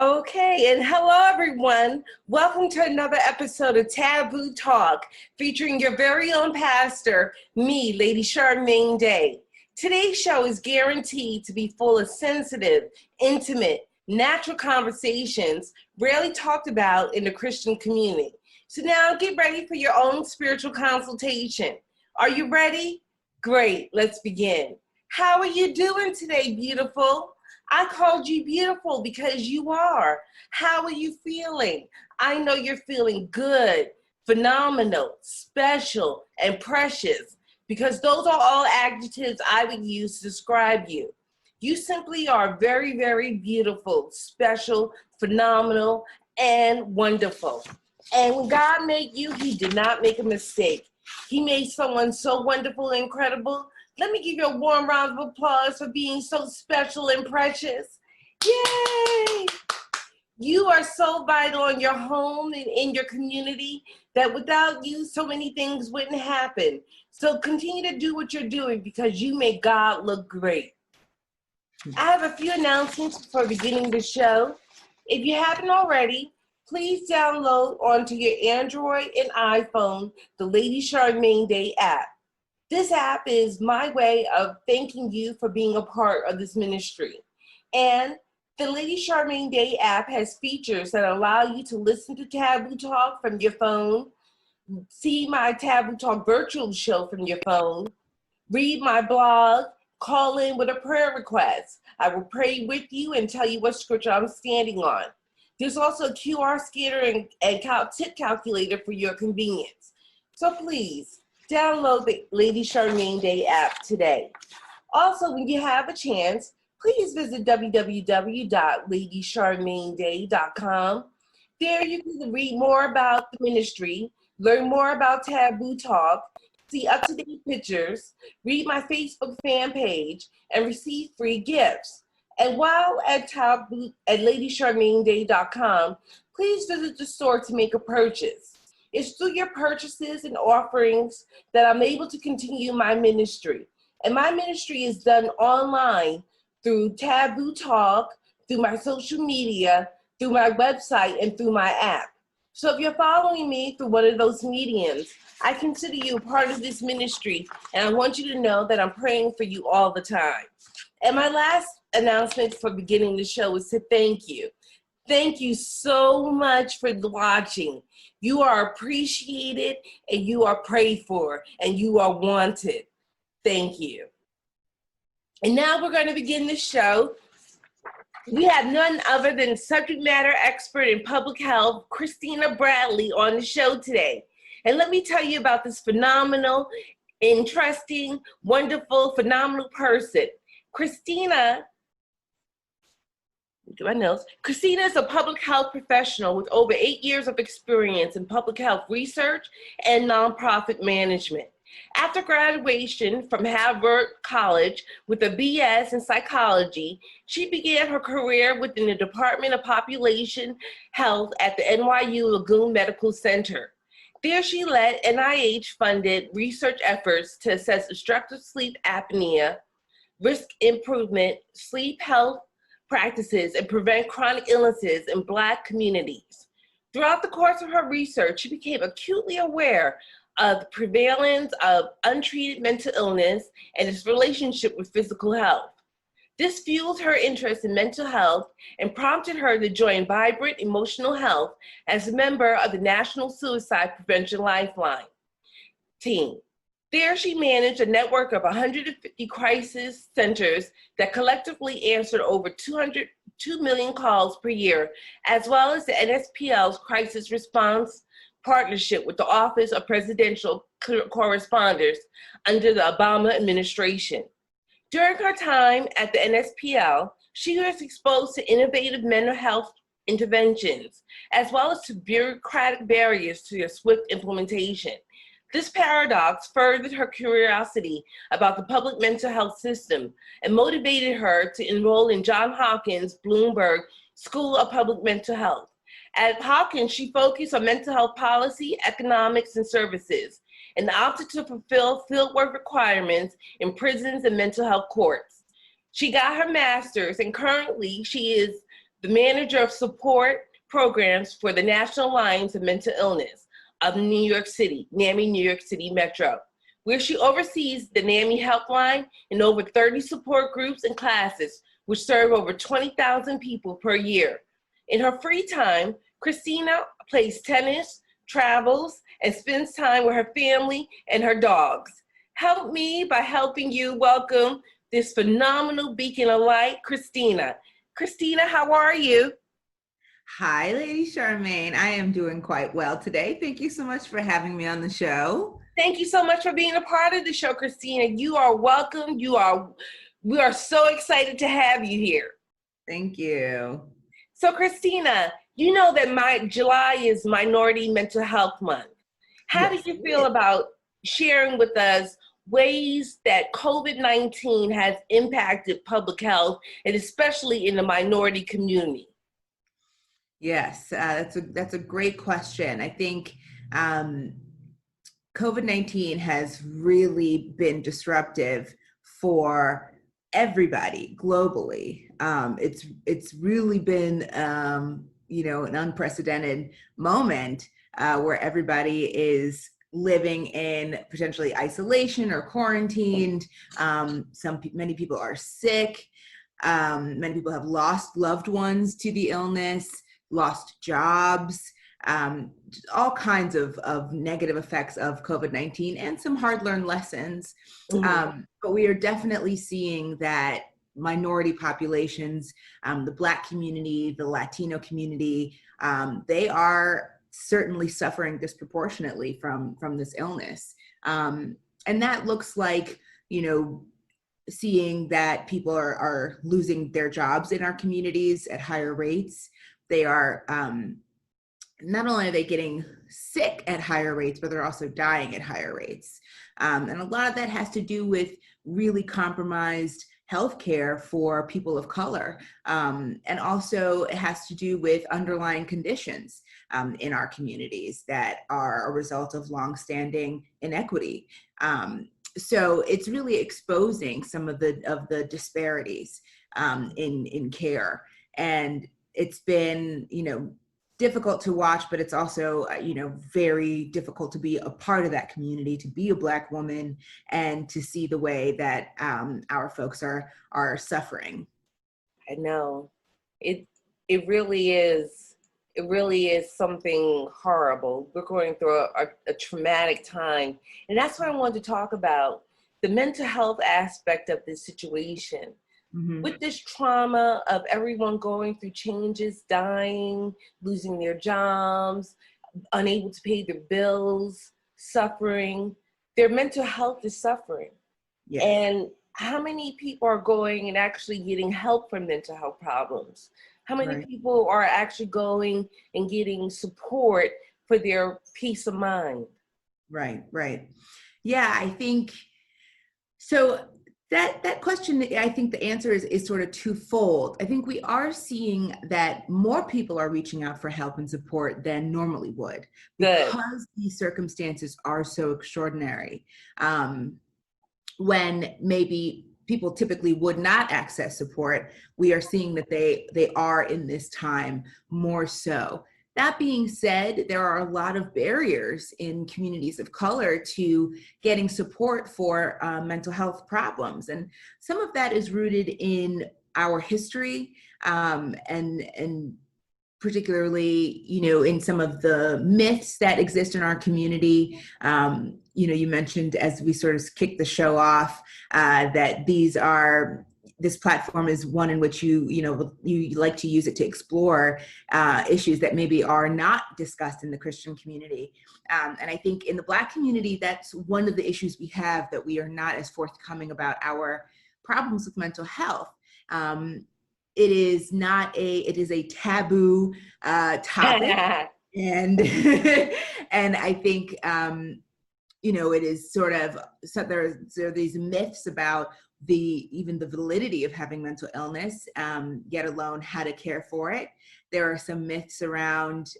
Okay, and hello everyone. Welcome to another episode of Taboo Talk, featuring your very own pastor, me, Lady Charmaine Day. Today's show is guaranteed to be full of sensitive, intimate, natural conversations rarely talked about in the Christian community. So now get ready for your own spiritual consultation. Are you ready? Great, let's begin. How are you doing today, beautiful? I called you beautiful because you are. How are you feeling? I know you're feeling good, phenomenal, special, and precious, because those are all adjectives I would use to describe you. You simply are very, very beautiful, special, phenomenal, and wonderful. And when God made you, he did not make a mistake. He made someone so wonderful and incredible. Let me give you a warm round of applause for being so special and precious. Yay! You are so vital in your home and in your community that without you, so many things wouldn't happen. So continue to do what you're doing because you make God look great. I have a few announcements before beginning the show. If you haven't already, please download onto your Android and iPhone the Lady Charmaine Day app. This app is my way of thanking you for being a part of this ministry. And the Lady Charmaine Day app has features that allow you to listen to Taboo Talk from your phone, see my Taboo Talk virtual show from your phone, read my blog, call in with a prayer request. I will pray with you and tell you what scripture I'm standing on. There's also a QR scanner and tip calculator for your convenience. So please, download the Lady Charmaine Day app today. Also, when you have a chance, please visit www.ladycharmaineday.com. There you can read more about the ministry, learn more about Taboo Talk, see up-to-date pictures, read my Facebook fan page, and receive free gifts. And while at ladycharmaineday.com, please visit the store to make a purchase. It's through your purchases and offerings that I'm able to continue my ministry. And my ministry is done online through Taboo Talk, through my social media, through my website, and through my app. So if you're following me through one of those mediums, I consider you a part of this ministry, and I want you to know that I'm praying for you all the time. And my last announcement for beginning the show is to thank you. Thank you so much for watching. You are appreciated, and you are prayed for, and you are wanted. Thank you. And now we're going to begin the show. We have none other than subject matter expert in public health, Christina Bradley, on the show today. And let me tell you about this phenomenal, interesting, wonderful, phenomenal person. Christina is a public health professional with over 8 years of experience in public health research and nonprofit management. After graduation from Haverford College with a BS in psychology, she began her career within the Department of Population Health at the NYU Lagoon Medical Center. There she led NIH-funded research efforts to assess obstructive sleep apnea, risk improvement, sleep health practices, and prevent chronic illnesses in Black communities. Throughout the course of her research, she became acutely aware of the prevalence of untreated mental illness and its relationship with physical health. This fueled her interest in mental health and prompted her to join Vibrant Emotional Health as a member of the National Suicide Prevention Lifeline team. There she managed a network of 150 crisis centers that collectively answered over 2 million calls per year, as well as the NSPL's crisis response partnership with the Office of Presidential Correspondence under the Obama administration. During her time at the NSPL, she was exposed to innovative mental health interventions, as well as to bureaucratic barriers to their swift implementation. This paradox furthered her curiosity about the public mental health system and motivated her to enroll in Johns Hopkins Bloomberg School of Public Mental Health. At Hopkins, she focused on mental health policy, economics, and services, and opted to fulfill fieldwork requirements in prisons and mental health courts. She got her master's, and currently she is the manager of support programs for the National Alliance of Mental Illness of New York City, NAMI-NYC Metro, where she oversees the NAMI Helpline and over 30 support groups and classes, which serve over 20,000 people per year. In her free time, Christina plays tennis, travels, and spends time with her family and her dogs. Help me by helping you welcome this phenomenal beacon of light, Christina. Christina, how are you? Hi, Lady Charmaine. I am doing quite well today. Thank you so much for having me on the show. Thank you so much for being a part of the show, Christina. You are welcome. We are so excited to have you here. Thank you. So, Christina, you know that July is Minority Mental Health Month. How do you feel about sharing with us ways that COVID-19 has impacted public health, and especially in the minority community? Yes, that's a great question. I think COVID-19 has really been disruptive for everybody globally. It's really been an unprecedented moment where everybody is living in potentially isolation or quarantined. Many people are sick. Many people have lost loved ones to the illness, lost jobs, all kinds of negative effects of COVID-19 and some hard-learned lessons. Mm-hmm. But we are definitely seeing that minority populations, the Black community, the Latino community, they are certainly suffering disproportionately from this illness. And that looks like, seeing that people are losing their jobs in our communities at higher rates. They are, not only are they getting sick at higher rates, but they're also dying at higher rates. And a lot of that has to do with really compromised healthcare for people of color. And also it has to do with underlying conditions in our communities that are a result of longstanding inequity. So it's really exposing some of the disparities in care. And it's been, difficult to watch, but it's also, very difficult to be a part of that community, to be a Black woman and to see the way that our folks are suffering. I know. It really is. It really is something horrible. We're going through a traumatic time. And that's what I wanted to talk about, the mental health aspect of this situation. Mm-hmm. With this trauma of everyone going through changes, dying, losing their jobs, unable to pay their bills, suffering, their mental health is suffering. Yes. And how many people are going and actually getting help for mental health problems? How many people are actually going and getting support for their peace of mind? Right. Yeah, I think so. That question, I think the answer is sort of twofold. I think we are seeing that more people are reaching out for help and support than normally would, because these circumstances are so extraordinary. When maybe people typically would not access support, we are seeing that they are in this time more so. That being said, there are a lot of barriers in communities of color to getting support for mental health problems. And some of that is rooted in our history and particularly, in some of the myths that exist in our community. You mentioned, as we sort of kicked the show off, that this platform is one in which you like to use it to explore issues that maybe are not discussed in the Christian community. And I think in the Black community, that's one of the issues we have, that we are not as forthcoming about our problems with mental health. it is a taboo topic. And, and I think, it is sort of, so there are these myths about even the validity of having mental illness, yet alone how to care for it. There are some myths around,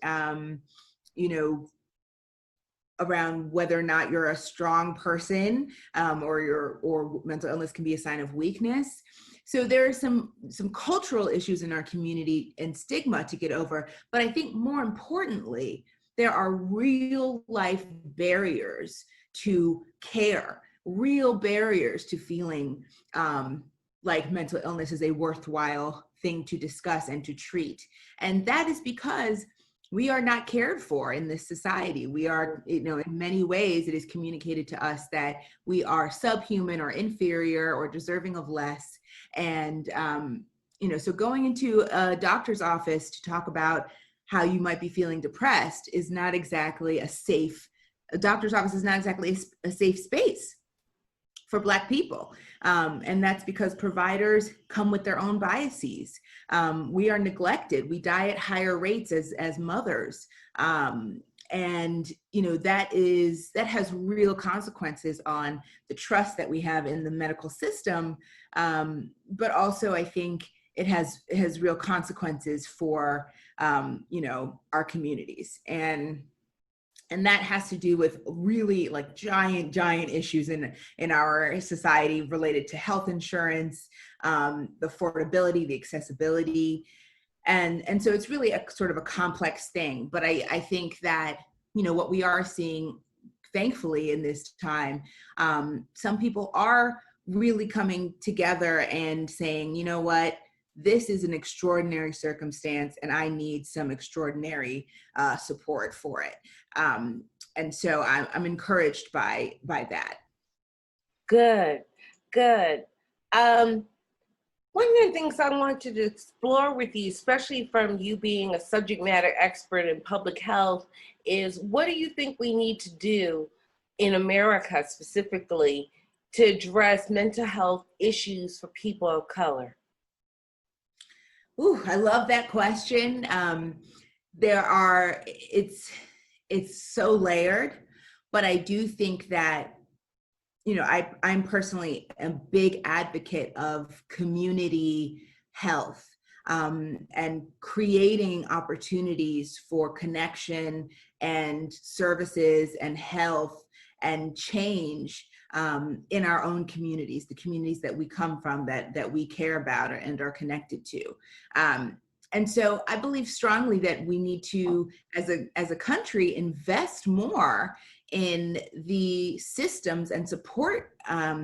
around whether or not you're a strong person, or mental illness can be a sign of weakness. So there are some cultural issues in our community and stigma to get over. But I think more importantly, there are real life barriers to care, real barriers to feeling like mental illness is a worthwhile thing to discuss and to treat. And that is because we are not cared for in this society. We are, in many ways, it is communicated to us that we are subhuman or inferior or deserving of less. And, so going into a doctor's office to talk about how you might be feeling depressed is not exactly a doctor's office is not exactly a safe space for Black people. And that's because providers come with their own biases. We are neglected. We die at higher rates as mothers. And, that has real consequences on the trust that we have in the medical system. But also I think it has real consequences for, our communities. And that has to do with really like giant issues in our society related to health insurance, the affordability, the accessibility. And so it's really a sort of a complex thing. But I think that, what we are seeing, thankfully, in this time, some people are really coming together and saying, you know what, this is an extraordinary circumstance and I need some extraordinary support for it. And so I'm encouraged by that. Good. One of the things I wanted to explore with you, especially from you being a subject matter expert in public health, is what do you think we need to do in America specifically to address mental health issues for people of color? Ooh, I love that question. It's so layered, but I do think that, I'm personally a big advocate of community health, and creating opportunities for connection and services and health and change in our own communities, the communities that we come from, that we care about and are connected to. And so I believe strongly that we need to, as a country, invest more in the systems and support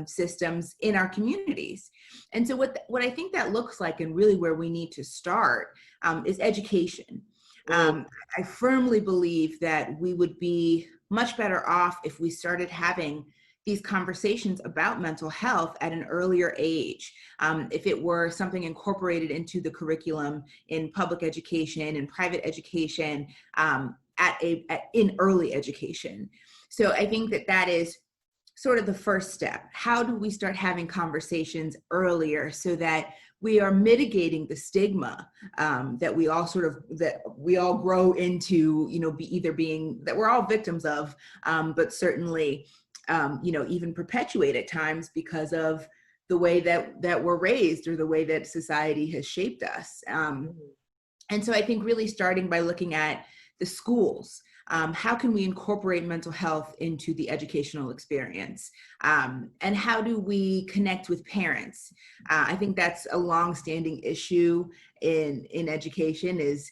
systems in our communities. And so what I think that looks like, and really where we need to start, is education. I firmly believe that we would be much better off if we started having these conversations about mental health at an earlier age. If it were something incorporated into the curriculum in public education and private education, in early education. So I think that is sort of the first step. How do we start having conversations earlier so that we are mitigating the stigma that we all grow into, that we're all victims of, but certainly, even perpetuate at times because of the way that we're raised or the way that society has shaped us. And so I think really starting by looking at the schools, how can we incorporate mental health into the educational experience? And how do we connect with parents? I think that's a longstanding issue in education. Is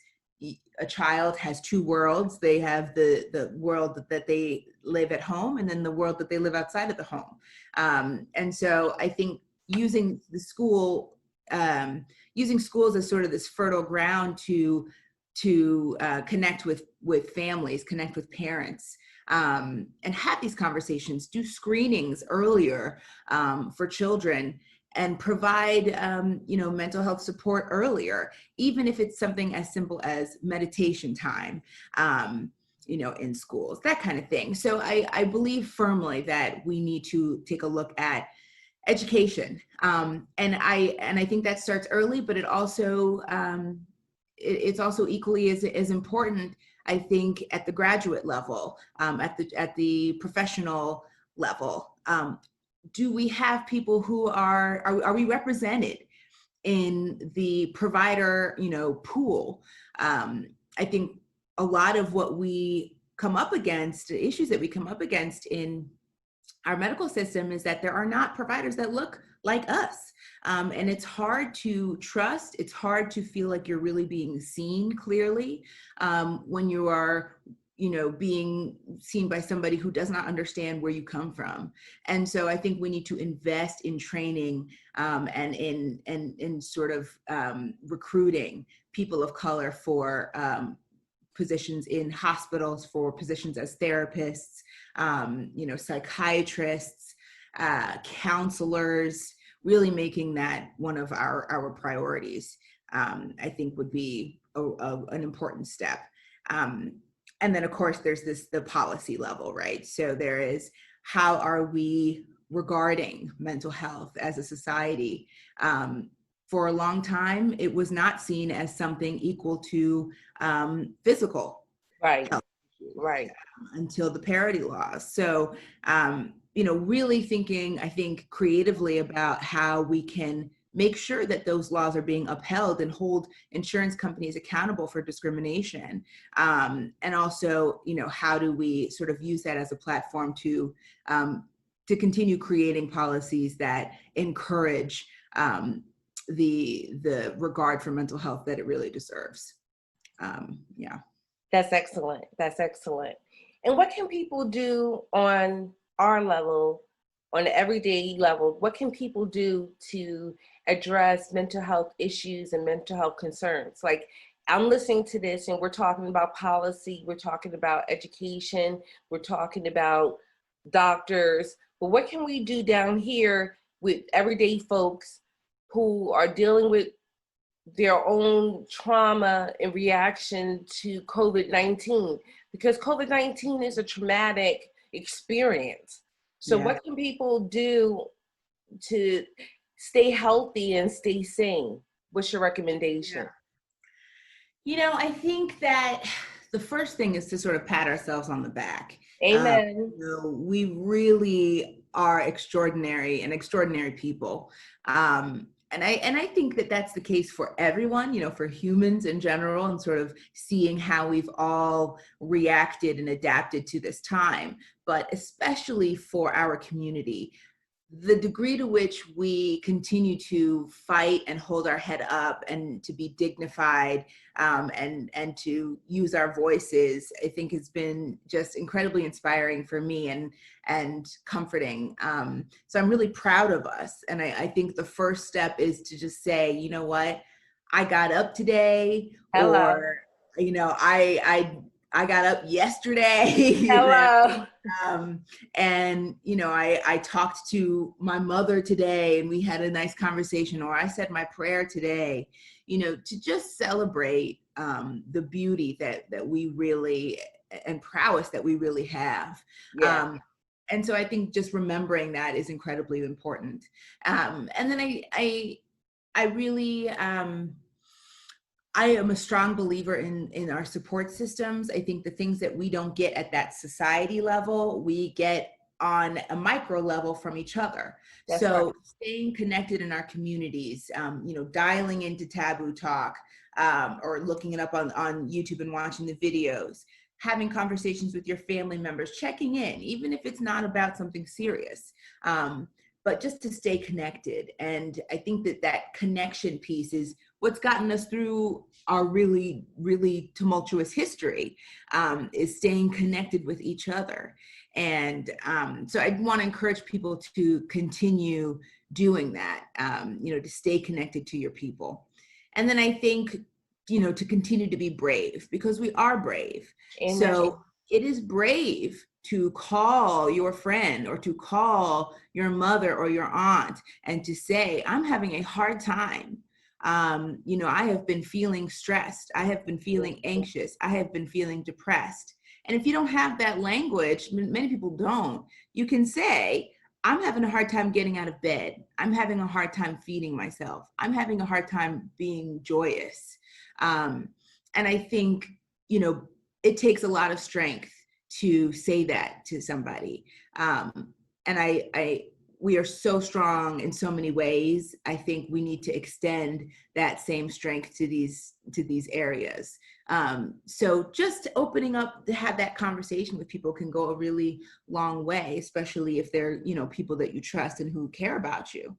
a child has two worlds. They have the world that they live at home, and then the world that they live outside of the home. And so I think using schools as sort of this fertile ground to connect with families, connect with parents, and have these conversations, do screenings earlier for children, and provide mental health support earlier, even if it's something as simple as meditation time, in schools, that kind of thing. So I believe firmly that we need to take a look at education. And I think that starts early, but it's also equally as important, I think, at the graduate level, at the professional level. Do we have people who are we represented in the provider, pool? I think a lot of what we come up against, the issues that we come up against in our medical system, is that there are not providers that look like us. And it's hard to trust. It's hard to feel like you're really being seen clearly when you are, being seen by somebody who does not understand where you come from. And so I think we need to invest in training and in sort of recruiting people of color for positions in hospitals, for positions as therapists, psychiatrists, counselors, really making that one of our priorities, I think would be an important step. And then of course there's the policy level, right? So there is, how are we regarding mental health as a society? For a long time, it was not seen as something equal to physical health, right, until the parity laws. So, really thinking, I think, creatively about how we can make sure that those laws are being upheld and hold insurance companies accountable for discrimination. And also, how do we sort of use that as a platform to continue creating policies that encourage the regard for mental health that it really deserves. That's excellent. That's excellent. And what can people do on our level, on the everyday level? What can people do to address mental health issues and mental health concerns? Like, I'm listening to this and we're talking about policy, we're talking about education, we're talking about doctors, but what can we do down here with everyday folks who are dealing with their own trauma in reaction to COVID-19? Because COVID-19 is a traumatic experience. So what can people do to stay healthy and stay sane? What's your recommendation? I think that the first thing is to sort of pat ourselves on the back. Amen. We really are extraordinary people. And I think that that's the case for everyone, for humans in general, and sort of seeing how we've all reacted and adapted to this time, but especially for our community. The degree to which we continue to fight and hold our head up and to be dignified and to use our voices, I think has been just incredibly inspiring for me and comforting. So I'm really proud of us. And I think the first step is to just say, you know what, I got up today. Hello. Or, I got up yesterday. Hello. And I talked to my mother today and we had a nice conversation, or I said my prayer today, to just celebrate the beauty that we really, and prowess that we really have. And so I think just remembering that is incredibly important. And then I really, I am a strong believer in our support systems. I think the things that we don't get at that society level, we get on a micro level from each other. That's so right. Staying connected in our communities, dialing into Taboo Talk, or looking it up on YouTube and watching the videos, having conversations with your family members, checking in, even if it's not about something serious. But just to stay connected. And I think that connection piece is what's gotten us through our really, really tumultuous history, is staying connected with each other. And so I want to encourage people to continue doing that, to stay connected to your people. And then I think, to continue to be brave, because we are brave. Amen. So it is brave to call your friend or to call your mother or your aunt and to say, I'm having a hard time. I have been feeling stressed. I have been feeling anxious. I have been feeling depressed. And if you don't have that language, many people don't, you can say, I'm having a hard time getting out of bed. I'm having a hard time feeding myself. I'm having a hard time being joyous. And I think, it takes a lot of strength to say that to somebody. And we are so strong in so many ways. I think we need to extend that same strength to these areas. So just opening up to have that conversation with people can go a really long way, especially if they're, people that you trust and who care about you.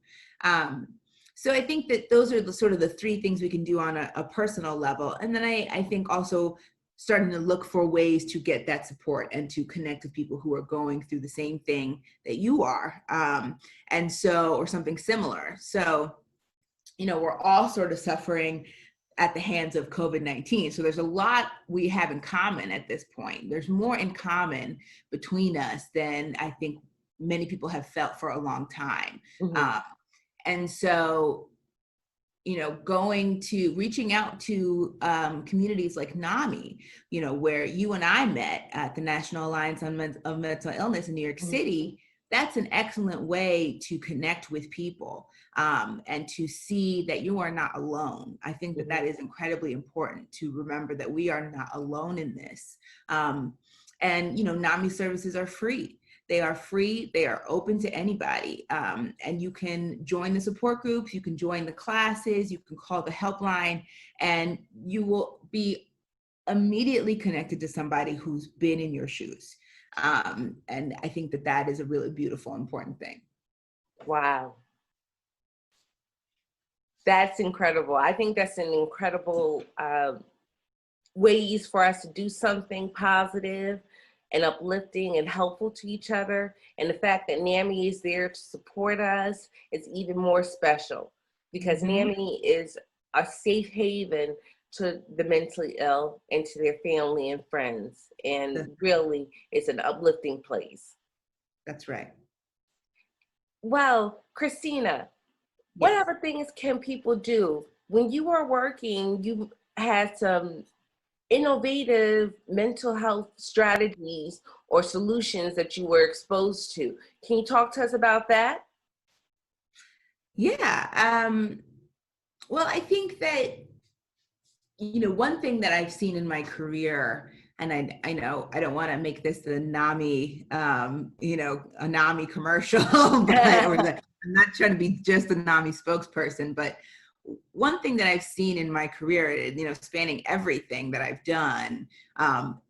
So I think that those are the sort of the three things we can do on a personal level. And then I think also starting to look for ways to get that support and to connect with people who are going through the same thing that you are. Or something similar. So, we're all sort of suffering at the hands of COVID-19. So there's a lot we have in common at this point. There's more in common between us than I think many people have felt for a long time. Mm-hmm. And so, reaching out to communities like NAMI, where you and I met at the National Alliance of Mental Illness in New York City, that's an excellent way to connect with people and to see that you are not alone. I think that is incredibly important to remember that we are not alone in this. NAMI services are free. They are free. They are open to anybody. And you can join the support groups. You can join the classes. You can call the helpline, and you will be immediately connected to somebody who's been in your shoes. And I think that is a really beautiful, important thing. Wow. That's incredible. I think that's an incredible ways for us to do something positive and uplifting and helpful to each other. And the fact that NAMI is there to support us is even more special, because NAMI is a safe haven to the mentally ill and to their family and friends. And really, it's an uplifting place. That's right. Well, Christina, what other things can people do? When you were working, you had some innovative mental health strategies or solutions that you were exposed to. Can you talk to us about that? Yeah. Well, I think that, one thing that I've seen in my career, and I know I don't want to make this the NAMI, a NAMI commercial, but I'm not trying to be just a NAMI spokesperson, but one thing that I've seen in my career, spanning everything that I've done,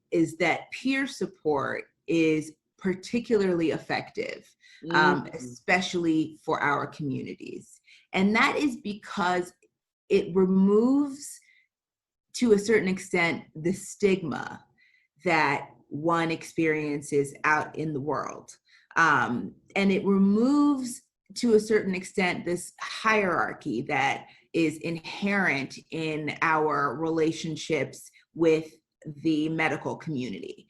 is that peer support is particularly effective, especially for our communities. And that is because it removes, to a certain extent, the stigma that one experiences out in the world. And it removes, to a certain extent, this hierarchy that is inherent in our relationships with the medical community.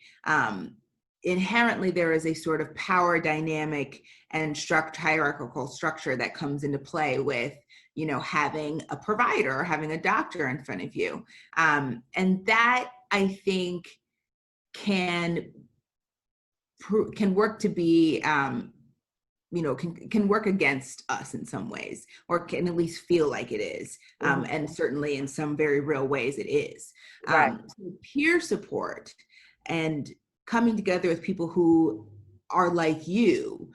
Inherently, there is a sort of power dynamic and hierarchical structure that comes into play with, having a provider or having a doctor in front of you. And that, I think, can work to be, can work against us in some ways, or can at least feel like it is. And certainly in some very real ways it is. So peer support and coming together with people who are like you,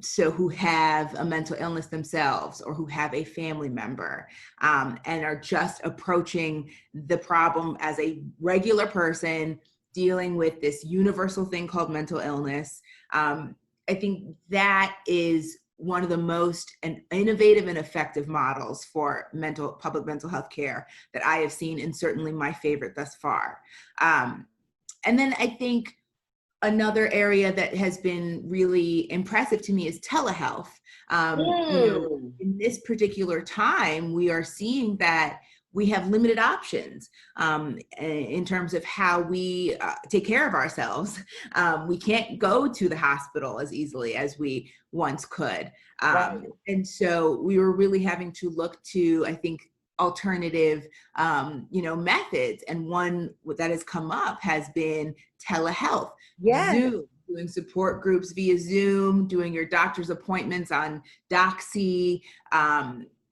so who have a mental illness themselves or who have a family member, and are just approaching the problem as a regular person dealing with this universal thing called mental illness. I think that is one of the most innovative and effective models for public mental health care that I have seen, and certainly my favorite thus far. And then I think another area that has been really impressive to me is telehealth. In this particular time, we are seeing that we have limited options in terms of how we take care of ourselves. We can't go to the hospital as easily as we once could. And so we were really having to look to, I think, alternative, methods. And one that has come up has been telehealth. Zoom, doing support groups via Zoom, doing your doctor's appointments on Doxy,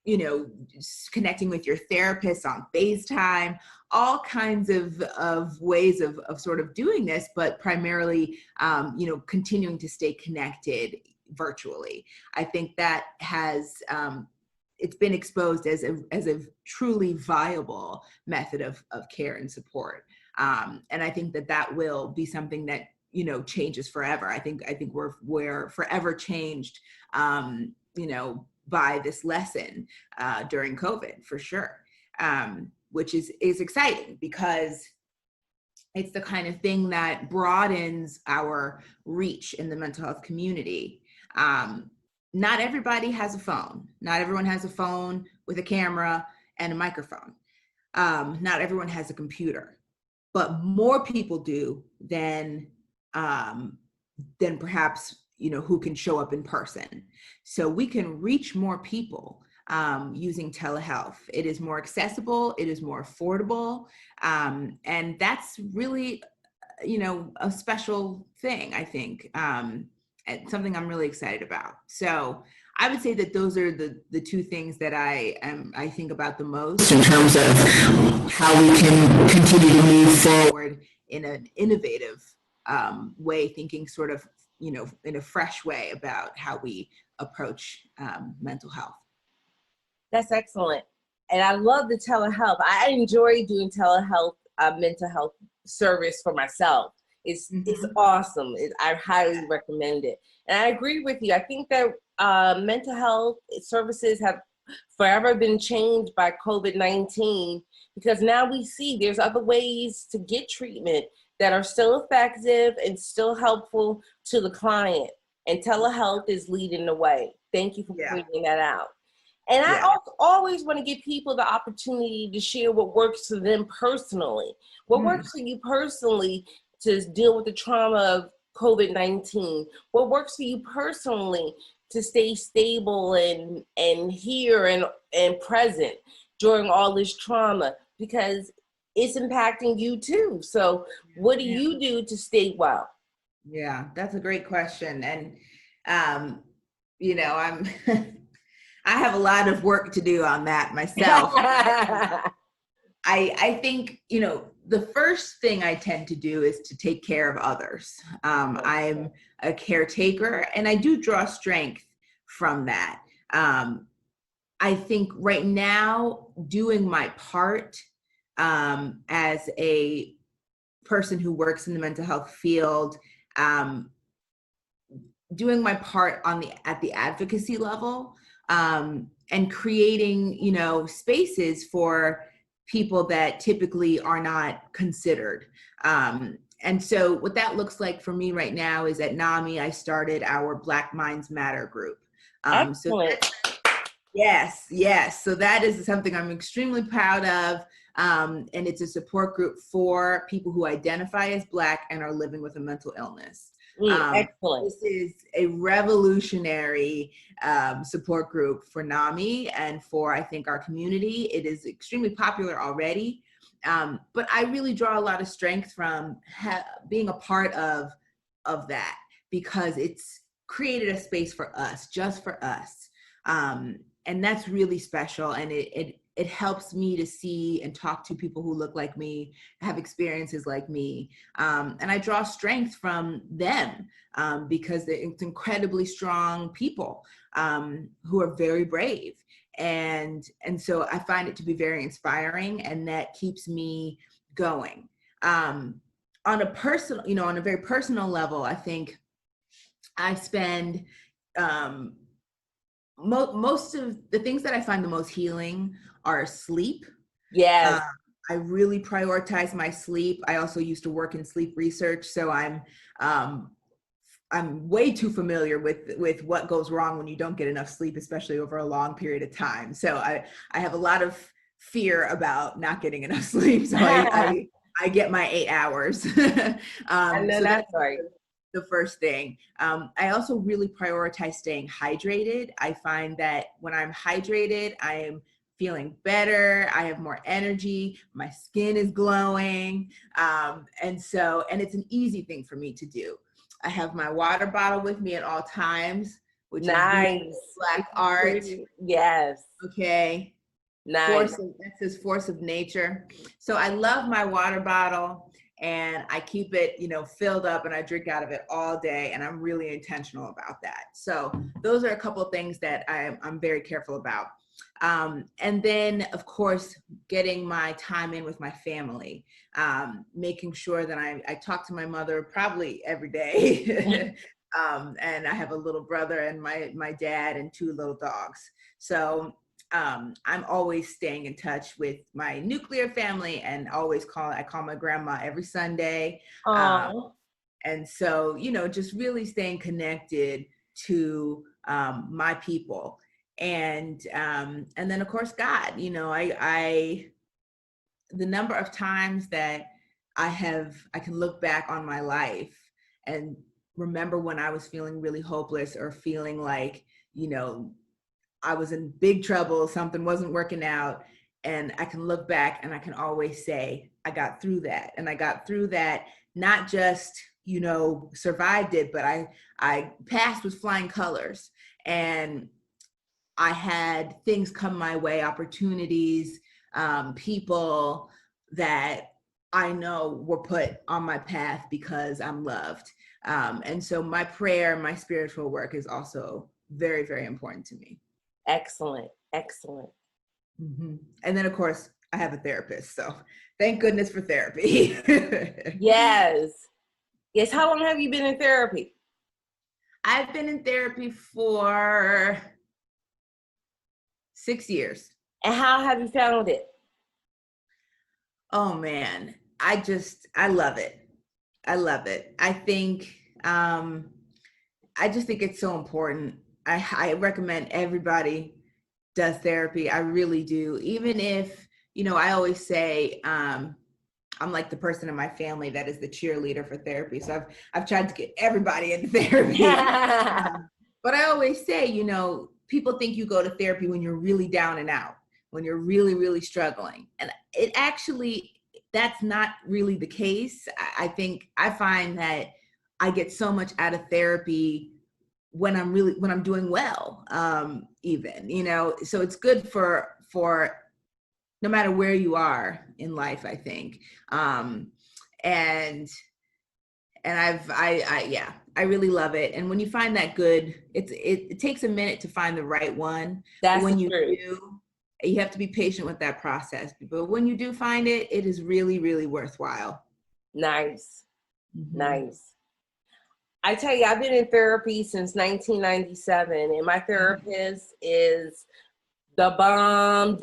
you know, connecting with your therapist on FaceTime, all kinds of ways of sort of doing this, but primarily, you know, continuing to stay connected virtually. I think that has, it's been exposed as a truly viable method of care and support. And I think that will be something that, you know, changes forever. I think we're forever changed, you know, by this lesson during COVID, for sure, which is exciting because it's the kind of thing that broadens our reach in the mental health community. Not everybody has a phone. Not everyone has a phone with a camera and a microphone. Not everyone has a computer, but more people do than perhaps, you know, who can show up in person. So we can reach more people using telehealth. It is more accessible, it is more affordable, and that's really, you know, a special thing, I think, and something I'm really excited about. So I would say that those are the two things that I think about the most in terms of how we can continue to move forward in an innovative way, thinking sort of, you know, in a fresh way about how we approach mental health. That's excellent. And I love the telehealth. I enjoy doing telehealth, mental health service for myself. It's awesome. I highly recommend it. And I agree with you. I think that mental health services have forever been changed by COVID-19, because now we see there's other ways to get treatment that are still effective and still helpful to the client. And telehealth is leading the way. Thank you for pointing that out. And I also always want to give people the opportunity to share what works for them personally. What works for you personally to deal with the trauma of COVID-19? What works for you personally to stay stable and here and present during all this trauma? Because it's impacting you too. So what do you do to stay well? Yeah, that's a great question. And, you know, I have a lot of work to do on that myself. I think, you know, the first thing I tend to do is to take care of others. I'm a caretaker, and I do draw strength from that. I think right now, doing my part as a person who works in the mental health field, doing my part at the advocacy level, and creating, you know, spaces for people that typically are not considered. And so what that looks like for me right now is at NAMI, I started our Black Minds Matter group. Excellent. Yes. So that is something I'm extremely proud of. And it's a support group for people who identify as Black and are living with a mental illness. Excellent. This is a revolutionary support group for NAMI and for, I think, our community. It is extremely popular already, but I really draw a lot of strength from being a part of that, because it's created a space for us, just for us, and that's really special. And it helps me to see and talk to people who look like me, have experiences like me. And I draw strength from them because it's incredibly strong people who are very brave. And so I find it to be very inspiring, and that keeps me going. On a personal, you know, on a very personal level, I think I spend most of the things that I find the most healing are sleep. Yes. I really prioritize my sleep. I also used to work in sleep research, so I'm way too familiar with what goes wrong when you don't get enough sleep, especially over a long period of time. So I have a lot of fear about not getting enough sleep. So I get my 8 hours. I know, so that's right. The first thing. I also really prioritize staying hydrated. I find that when I'm hydrated, I am feeling better. I have more energy. My skin is glowing. And it's an easy thing for me to do. I have my water bottle with me at all times, which is Nice. Black art. Yes. Okay. Nice. That's his force of nature. So I love my water bottle, and I keep it, filled up, and I drink out of it all day. And I'm really intentional about that. So those are a couple of things that I'm very careful about. And then, of course, getting my time in with my family, making sure that I talk to my mother probably every day. And I have a little brother and my dad and 2 little dogs. So I'm always staying in touch with my nuclear family, and I call my grandma every Sunday. And so, just really staying connected to my people. And then of course, God, the number of times that I can look back on my life and remember when I was feeling really hopeless or feeling like, I was in big trouble, something wasn't working out. And I can look back and I can always say, I got through that. And I got through that, not just, survived it, but I passed with flying colors. And I had things come my way, opportunities, people that I know were put on my path because I'm loved. And so my prayer, my spiritual work is also very, very important to me. Excellent. Excellent. Mm-hmm. And then, of course, I have a therapist. So thank goodness for therapy. Yes. Yes. How long have you been in therapy? I've been in therapy for 6 years. And how have you found it? Oh man, I love it. I love it. I think, I just think it's so important. I recommend everybody does therapy. I really do. Even if, I always say, I'm like the person in my family that is the cheerleader for therapy. So I've tried to get everybody into therapy. But I always say, people think you go to therapy when you're really down and out, when you're really, really struggling. And that's not really the case. I find that I get so much out of therapy when I'm doing well, even, so it's good for no matter where you are in life, I think. And I really love it. And when you find that good, it takes a minute to find the right one. That's when you true. do, you have to be patient with that process. But when you do find it, it is really, really worthwhile. Nice. Mm-hmm. Nice. I tell you, I've been in therapy since 1997, and my therapist is thebomb.com.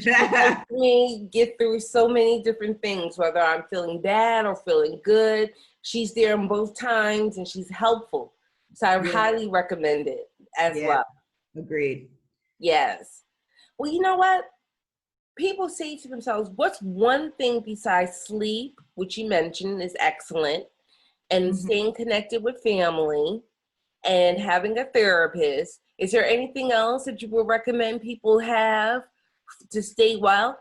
She helps me get through so many different things, whether I'm feeling bad or feeling good. She's there in both times, and she's helpful. So I highly recommend it as well. Agreed. Yes. Well, you know what? People say to themselves, what's one thing besides sleep, which you mentioned is excellent, and staying connected with family and having a therapist? Is there anything else that you would recommend people have to stay well?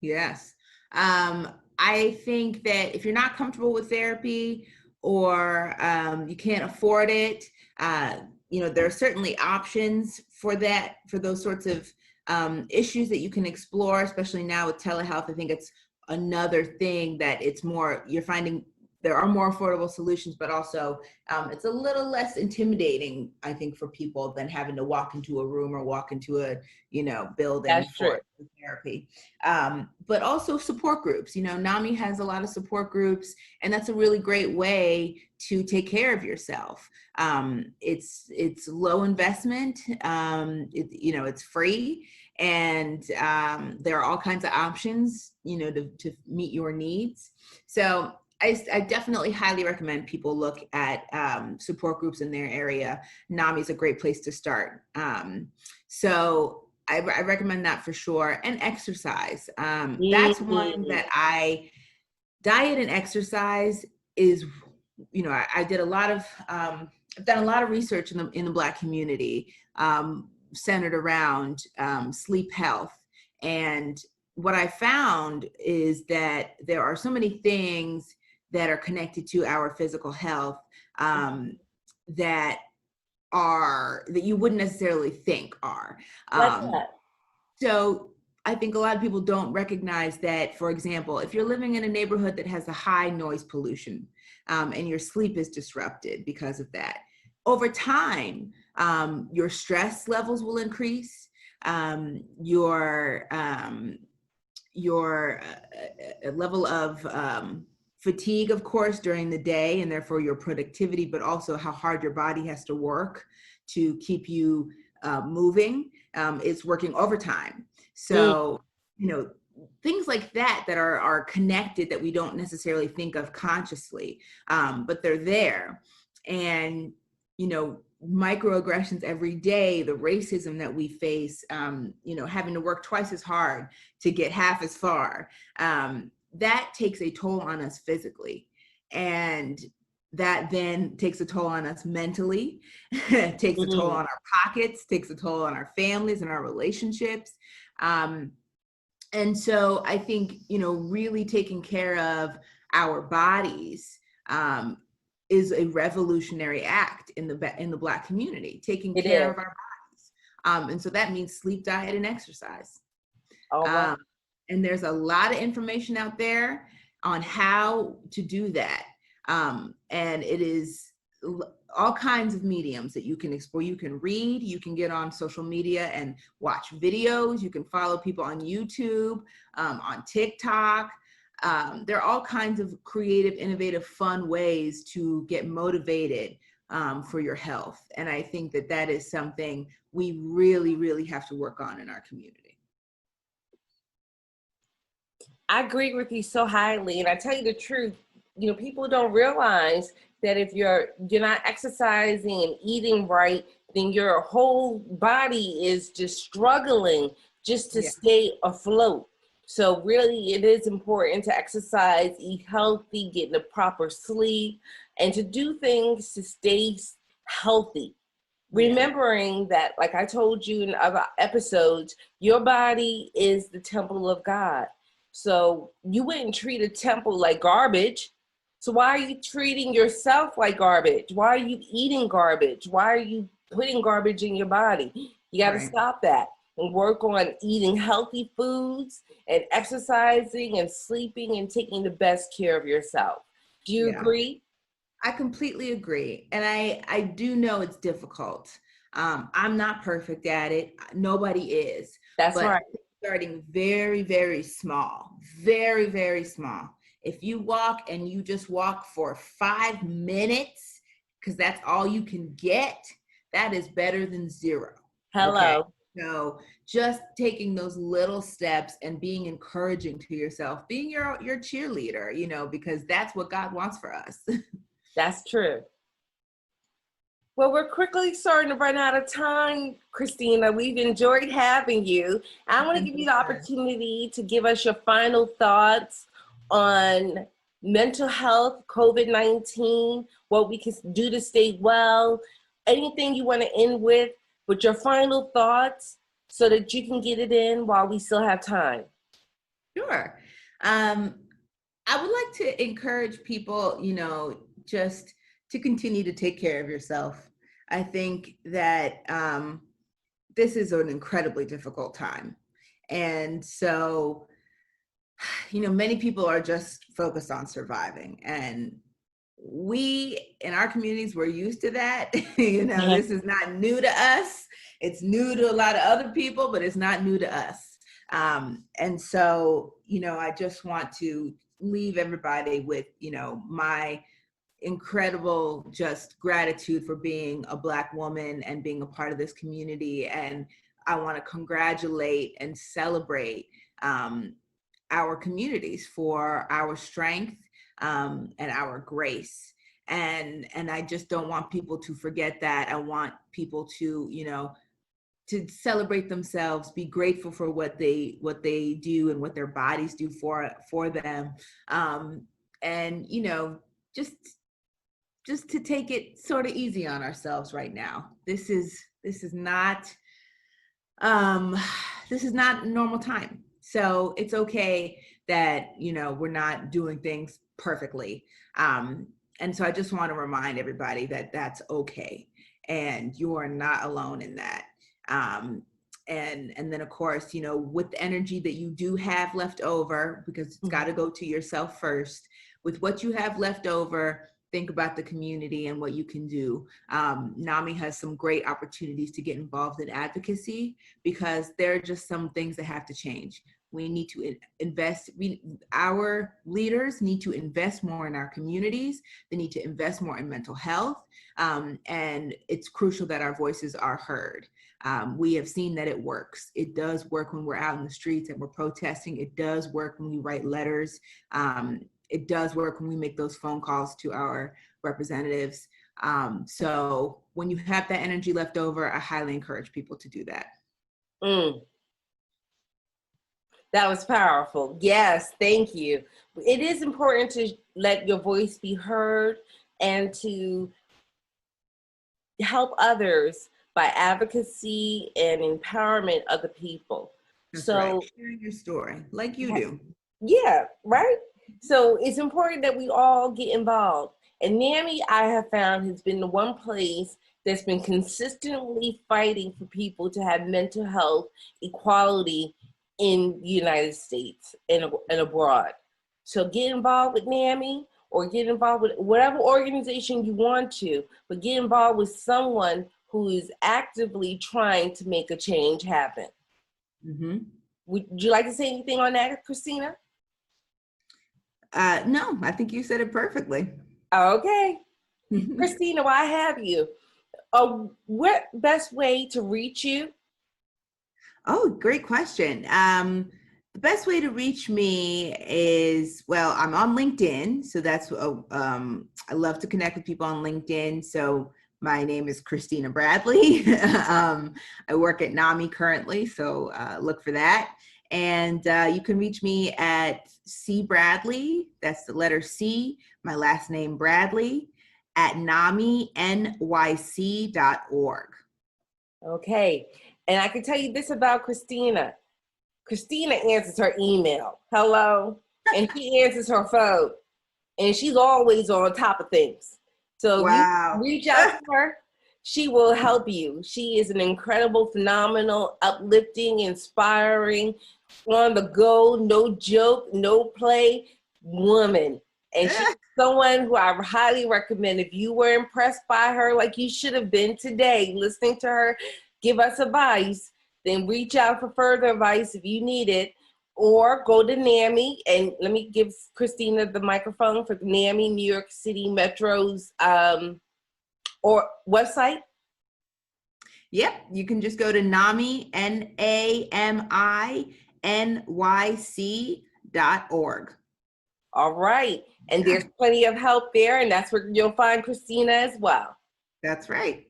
Yes. I think that if you're not comfortable with therapy or you can't afford it, there are certainly options for that, for those sorts of issues that you can explore, especially now with telehealth. I think it's another thing that you're finding there are more affordable solutions, but also it's a little less intimidating, I think, for people than having to walk into a room or walk into a, building for therapy. But also support groups. NAMI has a lot of support groups, and that's a really great way to take care of yourself. It's low investment. It's free. And there are all kinds of options, to meet your needs. So I definitely highly recommend people look at support groups in their area. NAMI is a great place to start. So I recommend that for sure. And exercise. That's one that diet and exercise is, I did a lot of, I've done a lot of research in the Black community centered around sleep health. And what I found is that there are so many things that are connected to our physical health that you wouldn't necessarily think are. Like that. So I think a lot of people don't recognize that, for example, if you're living in a neighborhood that has a high noise pollution and your sleep is disrupted because of that, over time, your stress levels will increase, your level of fatigue, of course, during the day, and therefore your productivity, but also how hard your body has to work to keep you moving. It's working overtime. So, things like that are connected that we don't necessarily think of consciously, but they're there. And, microaggressions every day, the racism that we face, having to work twice as hard to get half as far, that takes a toll on us physically. And that then takes a toll on us mentally, takes a toll on our pockets, takes a toll on our families and our relationships. And so I think, really taking care of our bodies is a revolutionary act in the Black community, taking care of our bodies. And so that means sleep, diet, and exercise. Wow. And there's a lot of information out there on how to do that. And it is all kinds of mediums that you can explore. You can read, you can get on social media and watch videos. You can follow people on YouTube, on TikTok. There are all kinds of creative, innovative, fun ways to get motivated for your health. And I think that is something we really, really have to work on in our community. I agree with you so highly. And I tell you the truth, people don't realize that if you're not exercising and eating right, then your whole body is just struggling just to stay afloat. So really, it is important to exercise, eat healthy, get the proper sleep, and to do things to stay healthy. Remembering that, like I told you in other episodes, your body is the temple of God. So you wouldn't treat a temple like garbage. So why are you treating yourself like garbage? Why are you eating garbage? Why are you putting garbage in your body? You got to stop that and work on eating healthy foods and exercising and sleeping and taking the best care of yourself. Do you agree? I completely agree. And I do know it's difficult. I'm not perfect at it. Nobody is. That's right. Starting very, very small, very, very small. If you walk and you just walk for 5 minutes, because that's all you can get, that is better than zero. Hello. Okay? So just taking those little steps and being encouraging to yourself, being your cheerleader, because that's what God wants for us. That's true. Well, we're quickly starting to run out of time, Christina. We've enjoyed having you. I want to give you the opportunity to give us your final thoughts on mental health, COVID-19, what we can do to stay well, anything you want to end with your final thoughts so that you can get it in while we still have time. Sure. I would like to encourage people, just to continue to take care of yourself. I think that this is an incredibly difficult time. And so, many people are just focused on surviving. And we, in our communities, we're used to that. This is not new to us. It's new to a lot of other people, but it's not new to us. And so, I just want to leave everybody with, my incredible just gratitude for being a Black woman and being a part of this community. And I want to congratulate and celebrate our communities for our strength and our grace. And I just don't want people to forget that. I want people to, to celebrate themselves, be grateful for what they do and what their bodies do for them. And, just to take it sort of easy on ourselves right now. This is not normal time. So it's okay that, we're not doing things perfectly. And so I just want to remind everybody that that's okay. And you are not alone in that. And then of course, with the energy that you do have left over, because it's got to go to yourself first, with what you have left over, think about the community and what you can do. NAMI has some great opportunities to get involved in advocacy, because there are just some things that have to change. We need to invest, our leaders need to invest more in our communities. They need to invest more in mental health. And it's crucial that our voices are heard. We have seen that it works. It does work when we're out in the streets and we're protesting. It does work when we write letters. It does work when we make those phone calls to our representatives. So when you have that energy left over, I highly encourage people to do that. That was powerful. Yes, thank you. It is important to let your voice be heard and to help others by advocacy and empowerment of the people. That's so right. Sharing your story like you do. Yeah, right? So it's important that we all get involved. And NAMI, I have found, has been the one place that's been consistently fighting for people to have mental health equality in the United States and abroad. So get involved with NAMI, or get involved with whatever organization you want to, but get involved with someone who is actively trying to make a change happen. Would you like to say anything on that, Christina? No, I think you said it perfectly. Okay. Christina, while I have you, what best way to reach you? Oh, great question. The best way to reach me is, well, I'm on LinkedIn. So that's, I love to connect with people on LinkedIn. So my name is Christina Bradley. I work at NAMI currently, so look for that. And you can reach me at C Bradley, that's the letter C, my last name Bradley, at NAMI-NYC.org. Okay. And I can tell you this about Christina. Christina answers her email, hello, and she answers her phone. And she's always on top of things. So wow. You reach out to her, she will help you. She is an incredible, phenomenal, uplifting, inspiring, on the go, no joke, no play woman. And she's someone who I highly recommend. If you were impressed by her like you should have been today, listening to her give us advice, then reach out for further advice if you need it, or go to NAMI. And let me give Christina the microphone for NAMI, New York City Metro's or website. Yep, you can just go to NAMI, NAMI-NYC.org. All right. And there's plenty of help there, and that's where you'll find Christina as well. That's right.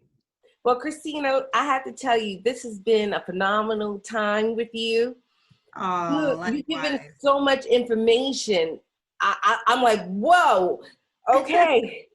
Well, Christina, I have to tell you, this has been a phenomenal time with you. Oh, you've given so much information. I'm like, whoa, okay.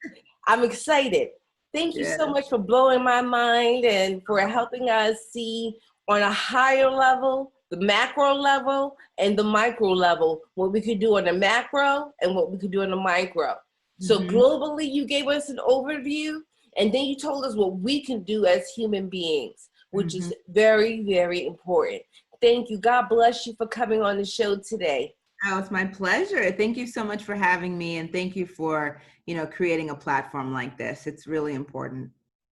I'm excited. Thank you so much for blowing my mind and for helping us see on a higher level, the macro level and the micro level, what we could do on the macro and what we could do on the micro. So globally, you gave us an overview, and then you told us what we can do as human beings, which is very, very important. Thank you. God bless you for coming on the show today. Oh, it's my pleasure. Thank you so much for having me, and thank you for, creating a platform like this. It's really important.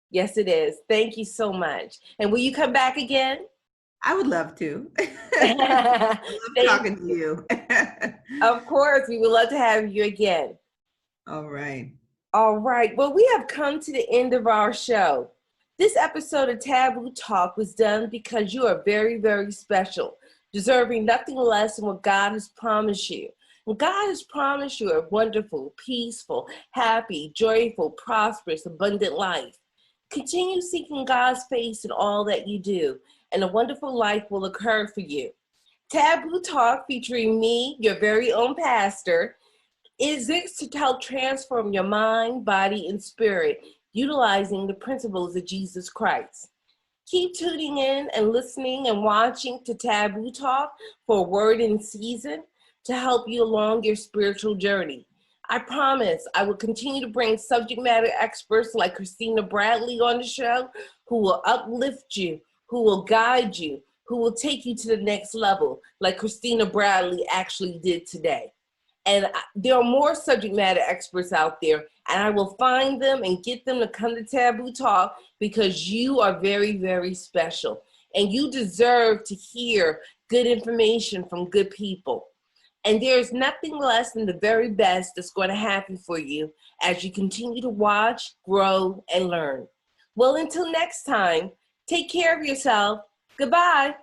Yes, it is. Thank you so much. And will you come back again? I would love to. I love talking to you. Of course, we would love to have you again. All right. All right. Well, we have come to the end of our show. This episode of Taboo Talk was done because you are very, very special, deserving nothing less than what God has promised you. And God has promised you a wonderful, peaceful, happy, joyful, prosperous, abundant life. Continue seeking God's face in all that you do, and a wonderful life will occur for you. Taboo Talk, featuring me, your very own pastor, exists to help transform your mind, body, and spirit, utilizing the principles of Jesus Christ. Keep tuning in and listening and watching to Taboo Talk for a word in season to help you along your spiritual journey. I promise I will continue to bring subject matter experts like Christina Bradley on the show who will uplift you, who will guide you, who will take you to the next level, like Christina Bradley actually did today. And there are more subject matter experts out there, and I will find them and get them to come to Taboo Talk because you are very, very special. And you deserve to hear good information from good people. And there's nothing less than the very best that's going to happen for you as you continue to watch, grow, and learn. Well, until next time, take care of yourself. Goodbye.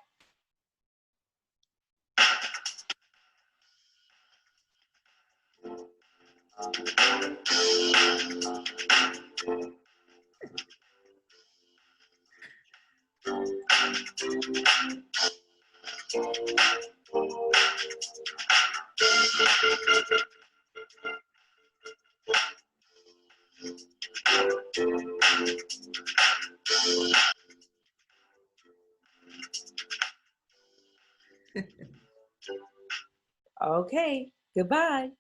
Okay, goodbye.